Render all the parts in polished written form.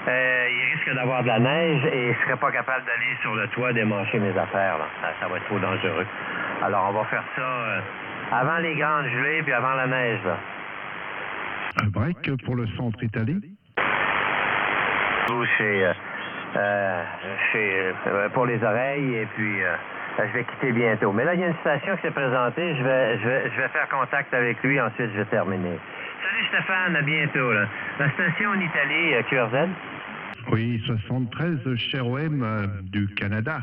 il risque d'avoir de la neige et je ne serais pas capable d'aller sur le toit démancher mes affaires. Là. Ça va être trop dangereux. Alors, on va faire ça avant les grandes gelées puis avant la neige. Là. Un break pour le centre Italie. Pour les oreilles et puis je vais quitter bientôt. Mais là, il y a une station qui s'est présentée. Je vais faire contact avec lui. Ensuite, je vais terminer. Salut Stéphane, à bientôt. Là. La station en Italie, QRZ. Oui, 73, cher OM du Canada.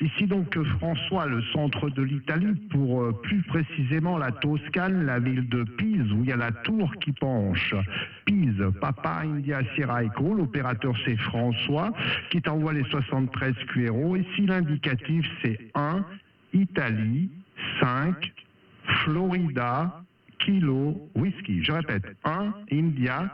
Ici donc François, le centre de l'Italie, pour plus précisément la Toscane, la ville de Pise, où il y a la tour qui penche. Pise, Papa India Sierra Echo, l'opérateur c'est François, qui t'envoie les 73 QRO. Ici l'indicatif c'est 1, Italie, 5, Florida, Kilo, Whisky. Je répète, 1, India,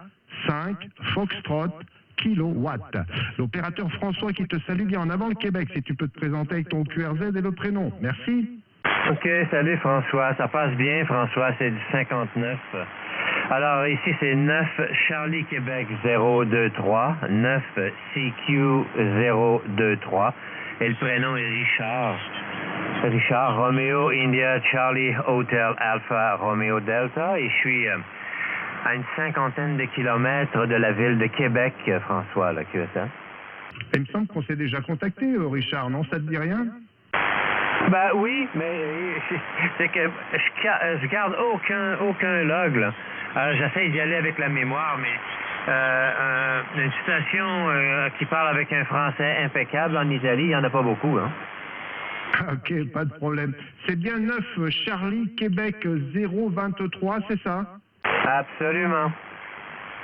5, Foxtrot, kilowatt. L'opérateur François qui te salue bien en avant le Québec, si tu peux te présenter avec ton QRZ et le prénom. Merci. OK, salut François. Ça passe bien, François, c'est du 59. Alors, ici, c'est 9 Charlie Québec 023, 9 CQ 023, et le prénom est Richard. Richard, Romeo India Charlie Hotel Alpha Romeo Delta, et je suis à une 50aine de kilomètres de la ville de Québec, François, là, QSM. Il me semble qu'on s'est déjà contacté, Richard, non? Ça te dit rien? Ben oui, mais c'est que je garde aucun log, là. J'essaie d'y aller avec la mémoire, mais une station qui parle avec un français impeccable en Italie, il n'y en a pas beaucoup, hein? OK, pas de problème. C'est bien 9 Charlie Québec 023, c'est ça? Absolument.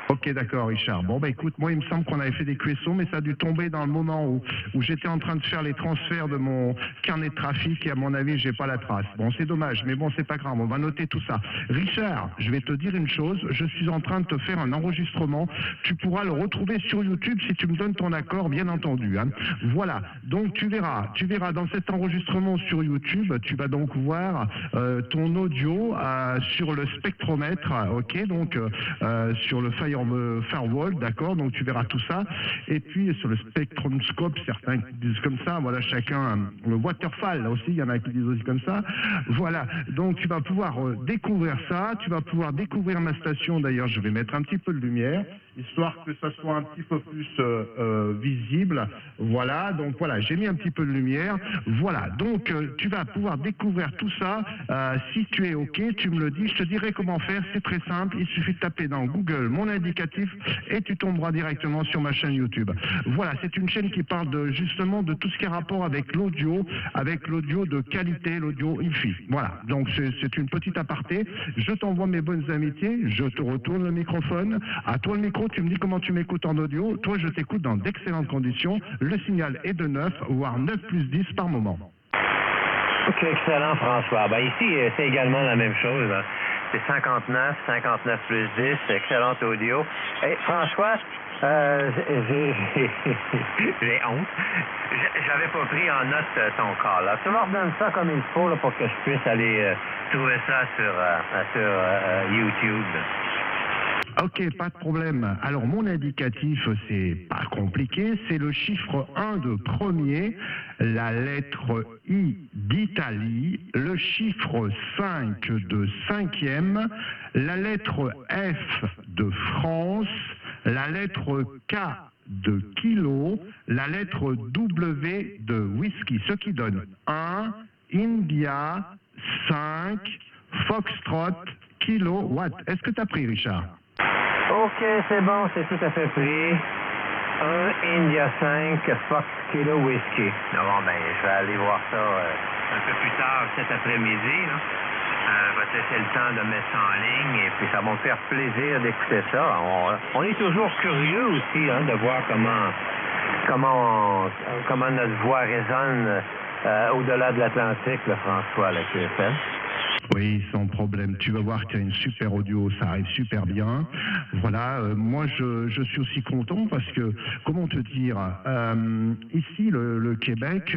Ok, d'accord, Richard. Bon, bah écoute, moi, il me semble qu'on avait fait des QSO, mais ça a dû tomber dans le moment où j'étais en train de faire les transferts de mon carnet de trafic et à mon avis, j'ai pas la trace. Bon, c'est dommage, mais bon, c'est pas grave, on va noter tout ça. Richard, je vais te dire une chose, je suis en train de te faire un enregistrement. Tu pourras le retrouver sur YouTube si tu me donnes ton accord, bien entendu. Hein. Voilà, donc tu verras dans cet enregistrement sur YouTube, tu vas donc voir ton audio sur le spectromètre, ok, donc sur le firewall, d'accord, donc tu verras tout ça, et puis sur le spectroscope, certains disent comme ça, voilà, chacun, le waterfall, là aussi, il y en a qui disent aussi comme ça, voilà, donc tu vas pouvoir découvrir ça, tu vas pouvoir découvrir ma station, d'ailleurs, je vais mettre un petit peu de lumière, histoire que ça soit un petit peu plus visible, voilà, donc voilà, j'ai mis un petit peu de lumière, voilà, donc tu vas pouvoir découvrir tout ça, si tu es ok, tu me le dis, je te dirai comment faire, c'est très simple, il suffit de taper dans Google mon indicatif et tu tomberas directement sur ma chaîne YouTube. Voilà, c'est une chaîne qui parle justement de tout ce qui a rapport avec l'audio de qualité, l'audio hi-fi. Voilà, donc c'est une petite aparté. Je t'envoie mes bonnes amitiés, je te retourne le microphone. À toi le micro, tu me dis comment tu m'écoutes en audio. Toi, je t'écoute dans d'excellentes conditions. Le signal est de 9, voire 9 plus 10 par moment. Ok, excellent, François. Ben, ici, c'est également la même chose. Hein. C'est 59 plus 10, excellent audio. Hey, François, j'ai honte. J'avais pas pris en note ton cas, là. Tu m'ordonnes ça comme il faut, là, pour que je puisse aller trouver ça sur YouTube. Ok, pas de problème. Alors, mon indicatif, c'est pas compliqué. C'est le chiffre 1 de premier, la lettre I d'Italie, le chiffre 5 de cinquième, la lettre F de France, la lettre K de kilo, la lettre W de whisky, ce qui donne 1, India, 5, Foxtrot, kilowatt. Est-ce que tu as pris, Richard? OK, c'est bon, c'est tout à fait pris. 1 India 5 Fox Kilo Whisky. Bon, ben, je vais aller voir ça un peu plus tard cet après-midi. Parce que c'est le temps de mettre ça en ligne et puis ça va me faire plaisir d'écouter ça. On est toujours curieux aussi de voir comment notre voix résonne au-delà de l'Atlantique, François, la QFM. Oui, sans problème. Tu vas voir qu'il y a une super audio, ça arrive super bien. Voilà, moi je suis aussi content parce que, comment te dire, ici le Québec,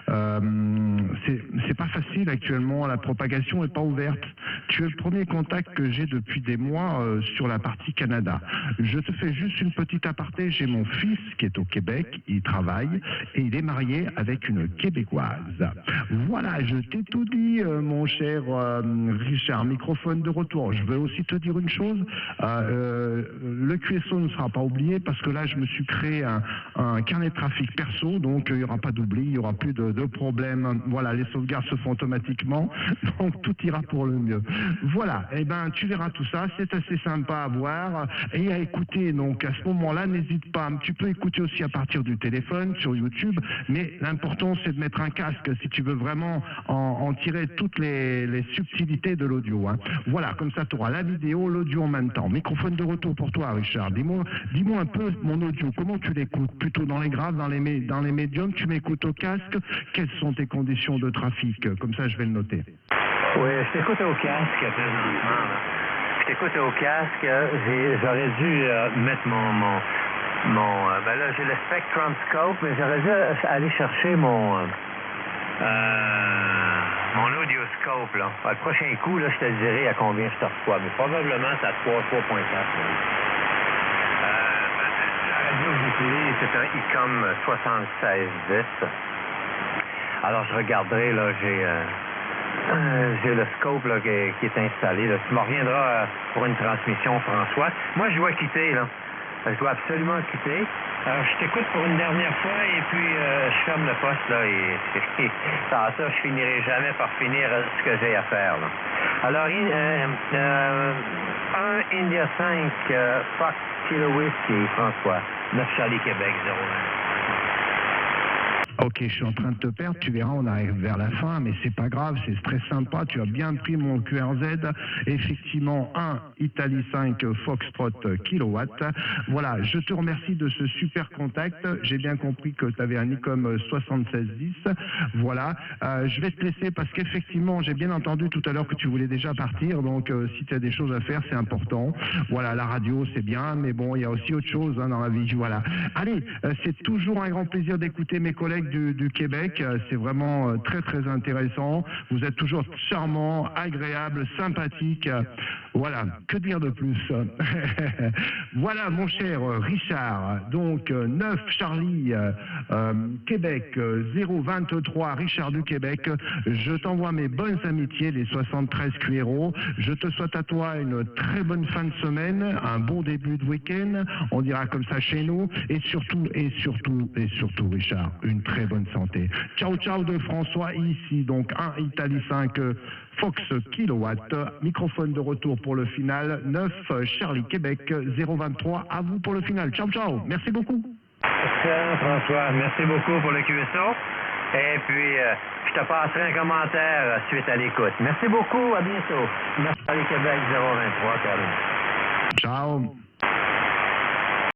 c'est pas facile actuellement, la propagation est pas ouverte. Tu es le premier contact que j'ai depuis des mois sur la partie Canada. Je te fais juste une petite aparté, j'ai mon fils qui est au Québec, il travaille et il est marié avec une Québécoise. Voilà, je t'ai tout dit, mon cher Richard, microphone de retour. Je veux aussi te dire une chose, le QSO ne sera pas oublié parce que là je me suis créé un carnet de trafic perso, donc il n'y aura pas d'oubli, il n'y aura plus de problème. Voilà, les sauvegardes se font automatiquement, donc tout ira pour le mieux. Voilà, et ben tu verras tout ça, c'est assez sympa à voir et à écouter. Donc à ce moment-là, n'hésite pas, tu peux écouter aussi à partir du téléphone, sur YouTube, mais l'important c'est de mettre un casque si tu veux vraiment en tirer toutes les subtilités de l'audio. Hein. Voilà, comme ça tu auras la vidéo, l'audio en même temps. Microphone de retour pour toi, Richard. Dis-moi un peu mon audio, comment tu l'écoutes? Plutôt dans les graves, dans les médiums, tu m'écoutes au casque? Quelles sont tes conditions de trafic? Comme ça je vais le noter. Oui, je t'écoute au casque présentement. Là. Je t'écoute au casque. J'aurais dû mettre ben là, j'ai le Spectrum Scope, mais j'aurais dû aller chercher mon audioscope, là. Le prochain coup, là, je te dirai à combien je te reçois, mais probablement c'est à 3.4. La radio que j'utilise, c'est un ICOM 7610. Alors, je regarderai, là, j'ai le scope là, qui est installé. Là. Tu m'en reviendras pour une transmission, François. Moi, je dois quitter, là. Je dois absolument quitter. Je t'écoute pour une dernière fois et puis je ferme le poste là et ça, je finirai jamais par finir ce que j'ai à faire là. Alors, 1 India 5 Fox Kilo Whiskey, François, 9 Charlie Québec, 020. Ok, je suis en train de te perdre, tu verras, on arrive vers la fin, mais c'est pas grave, c'est très sympa, tu as bien pris mon QRZ, effectivement, 1 Italie 5 Foxtrot kilowatt. Voilà, je te remercie de ce super contact, j'ai bien compris que tu avais un ICOM 7610, voilà, je vais te laisser parce qu'effectivement, j'ai bien entendu tout à l'heure que tu voulais déjà partir, donc si tu as des choses à faire, c'est important. Voilà, la radio, c'est bien, mais bon, il y a aussi autre chose hein, dans la vie, voilà. Allez, c'est toujours un grand plaisir d'écouter mes collègues du Québec, c'est vraiment très très intéressant, vous êtes toujours charmant, agréable, sympathique, voilà, que dire de plus. Voilà mon cher Richard, donc 9 Charlie Québec 023 Richard du Québec, je t'envoie mes bonnes amitiés, les 73 QRO, je te souhaite à toi une très bonne fin de semaine, un bon début de week-end, on dira comme ça chez nous, et surtout Richard, une très bonne santé. Ciao ciao de François ici, donc 1 Italie 5 Fox Kilowatt, microphone de retour pour le final, 9 Charlie Québec 023, à vous pour le final. Ciao ciao, merci beaucoup. Excellent François, merci beaucoup pour le QSO. Et puis, je te passerai un commentaire suite à l'écoute. Merci beaucoup, à bientôt. 9 Charlie Québec 023, Caroline. Ciao.